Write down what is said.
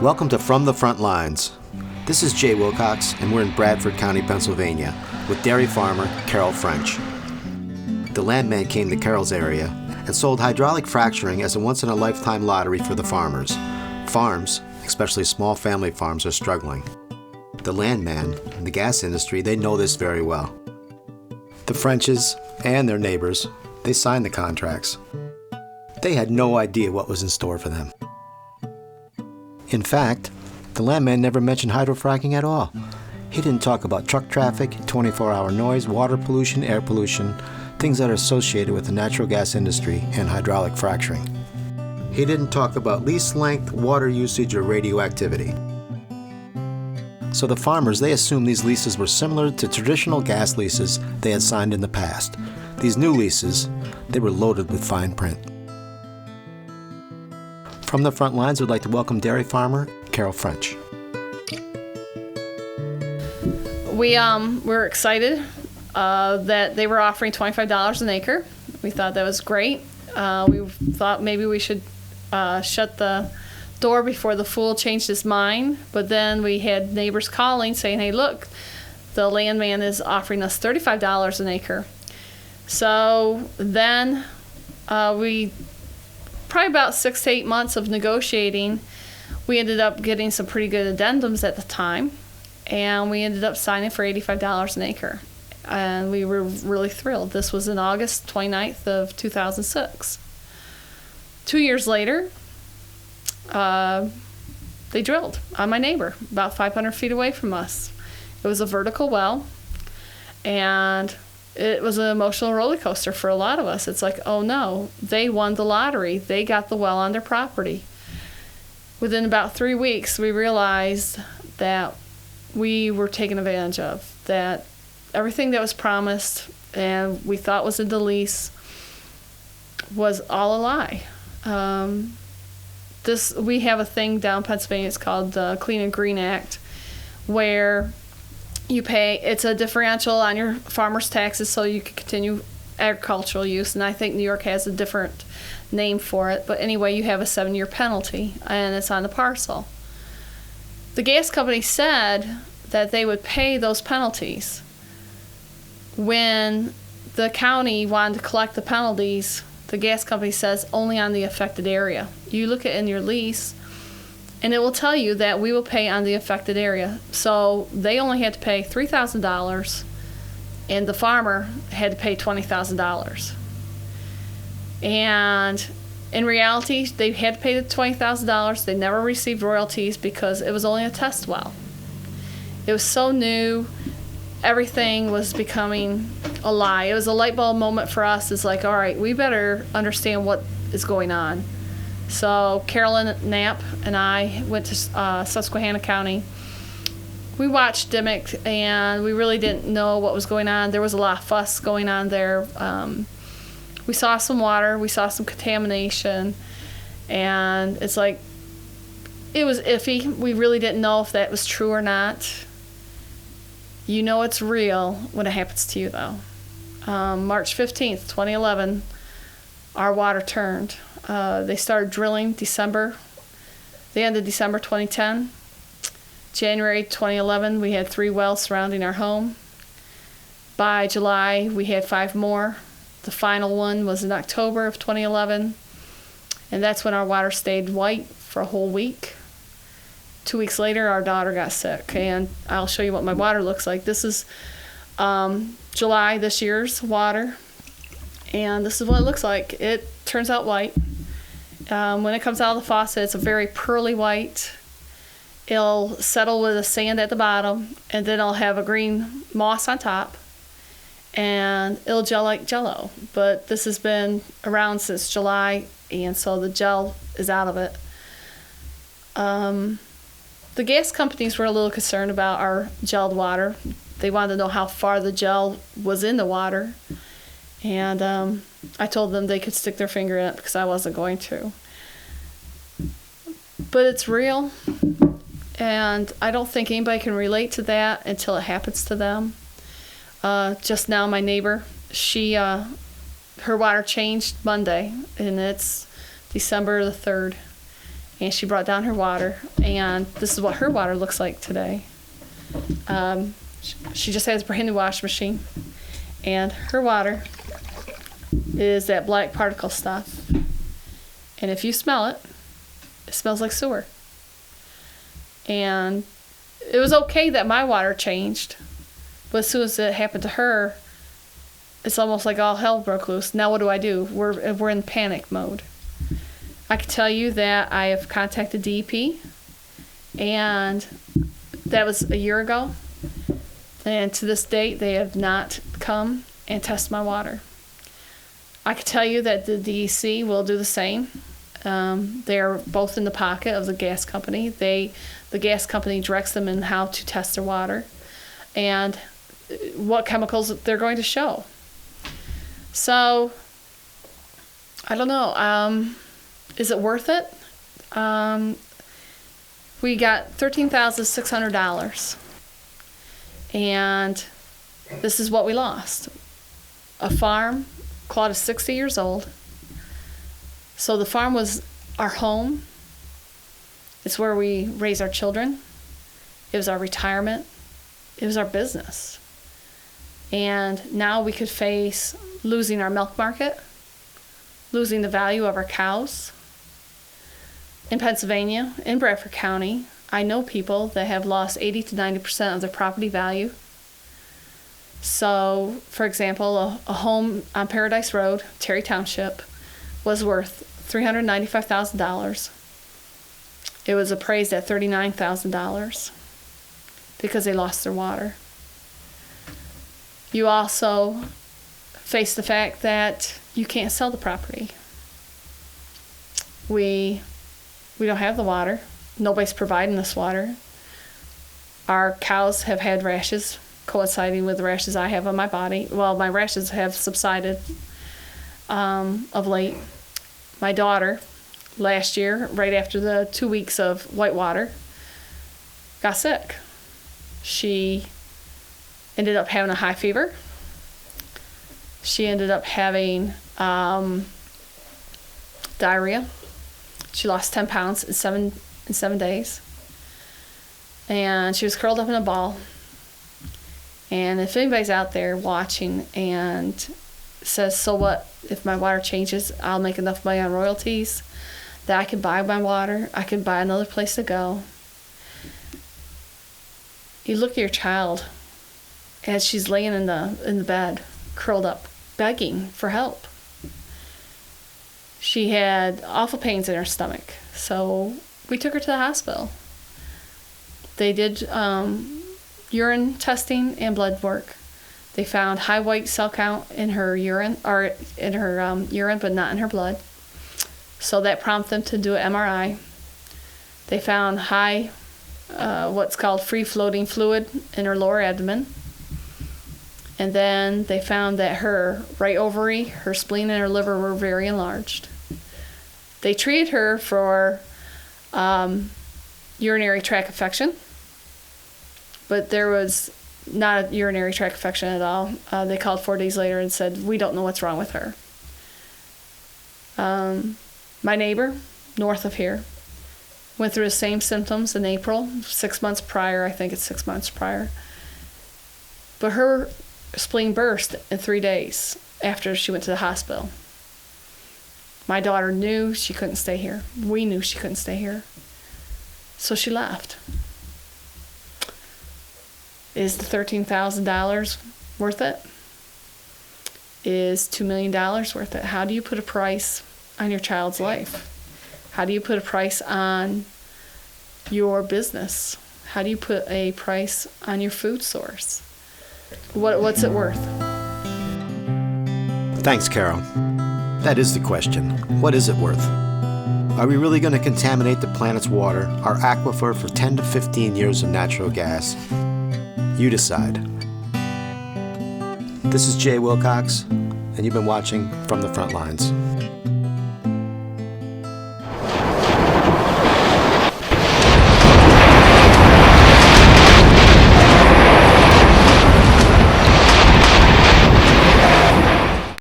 Welcome to From the Front Lines. This is Jay Wilcox, and we're in Bradford County, Pennsylvania, with dairy farmer Carol French. The landman came to Carol's area and sold hydraulic fracturing as a once-in-a-lifetime lottery for the farmers. Farms, especially small family farms, are struggling. The landman and the gas industry, they know this very well. The Frenches and their neighbors, they signed the contracts. They had no idea what was in store for them. In fact, the landman never mentioned hydrofracking at all. He didn't talk about truck traffic, 24-hour noise, water pollution, air pollution, things that are associated with the natural gas industry and hydraulic fracturing. He didn't talk about lease length, water usage, or radioactivity. So the farmers, they assumed these leases were similar to traditional gas leases they had signed in the past. These new leases, they were loaded with fine print. From the Front Lines, we'd like to welcome dairy farmer Carol French. We're excited that they were offering $25 an acre. We thought that was great. We thought maybe we should shut the door before the fool changed his mind. But then we had neighbors calling saying, hey, look, the landman is offering us $35 an acre. So then probably about 6 to 8 months of negotiating, we ended up getting some pretty good addendums at the time. And we ended up signing for $85 an acre. And we were really thrilled. This was in August 29th of 2006. 2 years later, they drilled on my neighbor, about 500 feet away from us. It was a vertical well, and it was an emotional roller coaster for a lot of us. It's like, oh no, they won the lottery. They got the well on their property. Within about 3 weeks, we realized that we were taken advantage of, that everything that was promised and we thought was in the lease was all a lie. We have a thing down in Pennsylvania, it's called the Clean and Green Act, where you pay, it's a differential on your farmer's taxes so you can continue agricultural use, and I think New York has a different name for it, but anyway, you have a 7-year penalty, and it's on the parcel. The gas company said that they would pay those penalties. When the county wanted to collect the penalties, the gas company says only on the affected area. You look at in your lease, and it will tell you that we will pay on the affected area. So they only had to pay $3,000, and the farmer had to pay $20,000. And in reality, they had to pay the $20,000. They never received royalties because it was only a test well. It was so new. Everything was becoming a lie. It was a light bulb moment for us. It's like, all right, we better understand what is going on. So Carolyn Knapp and I went to Susquehanna County. We watched Dimmick, and we really didn't know what was going on. There was a lot of fuss going on there. We saw some water. We saw some contamination. And it's like, it was iffy. We really didn't know if that was true or not. You know it's real when it happens to you, though. March 15th, 2011, our water turned. They started drilling the end of December 2010. January 2011, we had 3 wells surrounding our home. By July, we had 5 more. The final one was in October of 2011, and that's when our water stayed white for a whole week. 2 weeks later, our daughter got sick, and I'll show you what my water looks like. This is July this year's water, and this is what it looks like. It turns out white. When it comes out of the faucet, it's a very pearly white. It'll settle with the sand at the bottom, and then it'll have a green moss on top, and it'll gel like Jell-O. But this has been around since July, and so the gel is out of it. The gas companies were a little concerned about our gelled water. They wanted to know how far the gel was in the water. And I told them they could stick their finger in it because I wasn't going to. But it's real. And I don't think anybody can relate to that until it happens to them. Just now, my neighbor, her water changed Monday, and it's December the 3rd. and she brought down her water, and this is what her water looks like today. She just has a brand new washing machine, and her water is that black particle stuff. And if you smell it, it smells like sewer. And it was okay that my water changed, but as soon as it happened to her, it's almost like all hell broke loose. Now what do? We're in panic mode. I can tell you that I have contacted DEP, and that was a year ago. And to this date, they have not come and tested my water. I can tell you that the DEC will do the same. They are both in the pocket of the gas company. The gas company directs them in how to test their water and what chemicals they're going to show. So, I don't know. Is it worth it? We got $13,600. And this is what we lost. A farm. Claude is 60 years old. So the farm was our home. It's where we raise our children. It was our retirement. It was our business. And now we could face losing our milk market, losing the value of our cows. In Pennsylvania, in Bradford County, I know people that have lost 80 to 90% of their property value. So, for example, a home on Paradise Road, Terry Township, was worth $395,000. It was appraised at $39,000 because they lost their water. You also face the fact that you can't sell the property. We don't have the water. Nobody's providing us water. Our cows have had rashes coinciding with the rashes I have on my body. Well, my rashes have subsided of late. My daughter, last year, right after the 2 weeks of white water, got sick. She ended up having a high fever. She ended up having diarrhea. She lost 10 pounds in seven days. And she was curled up in a ball. And if anybody's out there watching and says, so what, if my water changes, I'll make enough money on royalties that I can buy my water, I can buy another place to go. You look at your child as she's laying in the bed, curled up, begging for help. She had awful pains in her stomach, so we took her to the hospital. They did urine testing and blood work. They found high white cell count in her urine, urine, but not in her blood. So that prompted them to do an MRI. They found high, what's called free-floating fluid in her lower abdomen. And then they found that her right ovary, her spleen, and her liver were very enlarged. They treated her for urinary tract infection, but there was not a urinary tract infection at all. They called 4 days later and said, we don't know what's wrong with her. My neighbor, north of here, went through the same symptoms in April, 6 months prior. I think it's 6 months prior. But her spleen burst in 3 days after she went to the hospital. My daughter knew she couldn't stay here. We knew she couldn't stay here. So she left. Is the $13,000 worth it? Is $2 million worth it? How do you put a price on your child's life? How do you put a price on your business? How do you put a price on your food source? What's it worth? Thanks, Carol. That is the question. What is it worth? Are we really going to contaminate the planet's water, our aquifer, for 10 to 15 years of natural gas? You decide. This is Jay Wilcox, and you've been watching From the Front Lines.